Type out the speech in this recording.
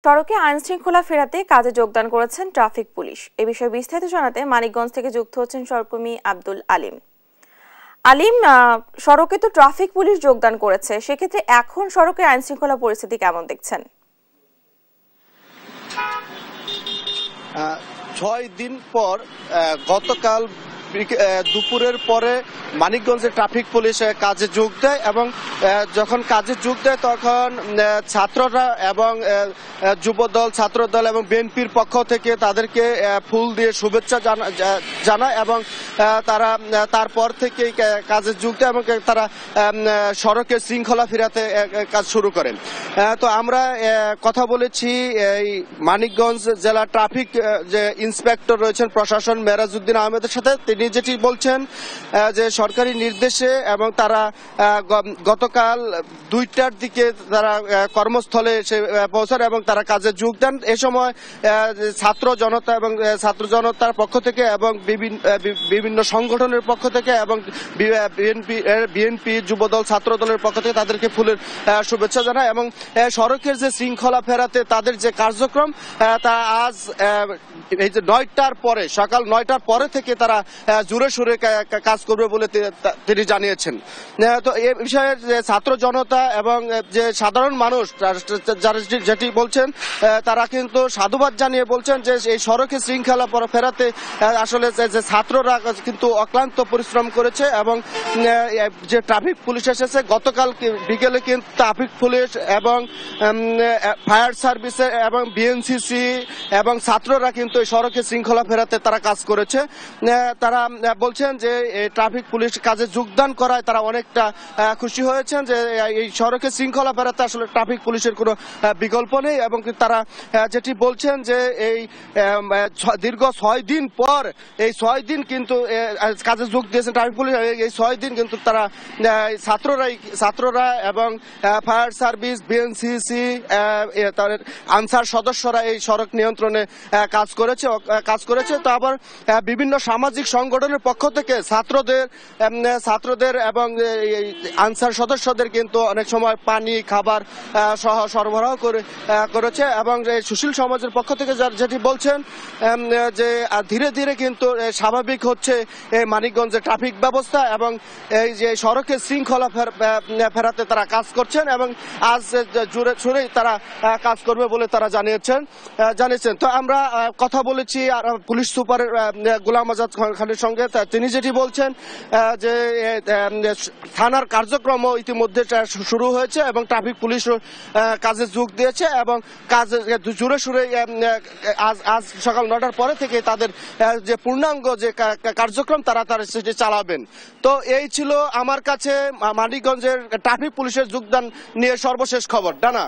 সড়কে আইন শৃঙ্খলা ফেরাতে কাজে যোগদান করেছেন ট্রাফিক পুলিশ। এ বিষয়ে বিস্তারিত জানাতে মানিকগঞ্জ থেকে যুক্ত হচ্ছেন সহকর্মী আব্দুল আলিম। আলিম, সড়কে তো ট্রাফিক পুলিশ যোগদান করেছে, সেক্ষেত্রে এখন সড়কের আইন শৃঙ্খলা পরিস্থিতি কেমন দেখছেন? 6 দিন পর গতকাল দুপুরের পরে মানিকগঞ্জে ট্রাফিক পুলিশ কাজে যোগ দেয় এবং যখন কাজে যোগ দেয় তখন ছাত্ররা এবং যুবদল, ছাত্রদল এবং বিএনপির পক্ষ থেকে তাদেরকে ফুল দিয়ে শুভেচ্ছা জানায় এবং তারা তারপর থেকে কাজে যোগ দেয় এবং তারা সড়কে শৃঙ্খলা ফেরাতে কাজ শুরু করেন। তো আমরা কথা বলেছি এই মানিকগঞ্জ জেলা ট্রাফিক যে ইন্সপেক্টর রয়েছেন প্রশাসন মেরাজউদ্দিন আহমেদের সাথে। তিনি যেটি বলছেন যে সরকারি নির্দেশে এবং তারা গতকাল 2টার দিকে তারা কর্মস্থলে এসে পৌঁছান এবং তারা কাজে যোগ দেন। এ সময় ছাত্র জনতা এবং ছাত্র জনতার পক্ষ থেকে এবং বিভিন্ন সংগঠনের পক্ষ থেকে এবং বিএনপি যুবদল ছাত্রদলের পক্ষ থেকে তাদেরকে ফুলের শুভেচ্ছা জানায় এবং সড়কের যে শৃঙ্খলা ফেরাতে তাদের যে কার্যক্রম তা আজ এই যে 9টার পরে, সকাল 9টার পরে থেকে তারা জোরে সোরে কাজ করবে বলে তিনি জানিয়েছেন। তো এ বিষয়ে ছাত্র জনতা এবং যে সাধারণ মানুষ যারা যেটি বলছেন তারা কিন্তু সাধুবাদ জানিয়ে বলছেন যে এই সড়কে শৃঙ্খলা ফেরাতে আসলে যে ছাত্ররা কিন্তু অক্লান্ত পরিশ্রম করেছে এবং যে ট্রাফিক পুলিশ এসেছে গতকাল বিকেলে কিন্তু ট্রাফিক পুলিশ এবং ফায়ার সার্ভিসে এবং বিএনসিসি এবং ছাত্ররা কিন্তু এই সড়কে শৃঙ্খলা ফেরাতে তারা কাজ করেছে। তারা বলছেন যে ট্রাফিক পুলিশ কাজে যোগদান করায় তারা অনেকটা খুশি হয়েছেন যে এই সড়কে শৃঙ্খলা ফেরাতে আসলে ট্রাফিক পুলিশের কোনো বিকল্প নেই এবং তারা যেটি বলছেন যে এই দীর্ঘ 6 দিন পর এই 6 দিন কিন্তু কাজে যোগ দিয়েছেন ট্রাফিক পুলিশ। এই 6 দিন কিন্তু তারা ছাত্ররা এবং ফায়ার সার্ভিস, বিএনসিসি, তাদের আনসার সদস্যরা এই সড়ক নিয়ন্ত্রণে কাজ করেছে। তো আবার বিভিন্ন সামাজিক সংগঠনের পক্ষ থেকে ছাত্রদের এবং আনসার সদস্যদের কিন্তু অনেক সময় পানি, খাবার সহ সরবরাহ করেছে এবং সুশীল সমাজের পক্ষ থেকে যেটি বলছেন যে ধীরে ধীরে কিন্তু স্বাভাবিক হচ্ছে এই মানিকগঞ্জের ট্রাফিক ব্যবস্থা এবং এই যে সড়কে শৃঙ্খলা ফেরাতে তারা কাজ করছেন এবং আজ জোরে সোরেই তারা কাজ করবে বলে তারা জানিয়েছেন। তো আমরা কথা বলেছি আর পুলিশ সুপার গোলাম আজাদ খানের সঙ্গে। তিনি যেটি বলছেন যে থানার কার্যক্রম ইতিমধ্যে শুরু হয়েছে এবং ট্রাফিক পুলিশও কাজে যোগ দিয়েছে এবং কাজ জোরে সোরে আজ সকাল 9টার পরে থেকে তাদের যে পূর্ণাঙ্গ যে কার্যক্রম তারা সেটি চালাবেন। তো এই ছিল আমার কাছে মানিকগঞ্জের ট্রাফিক পুলিশের যোগদান নিয়ে সর্বশেষ খবর। ডানা।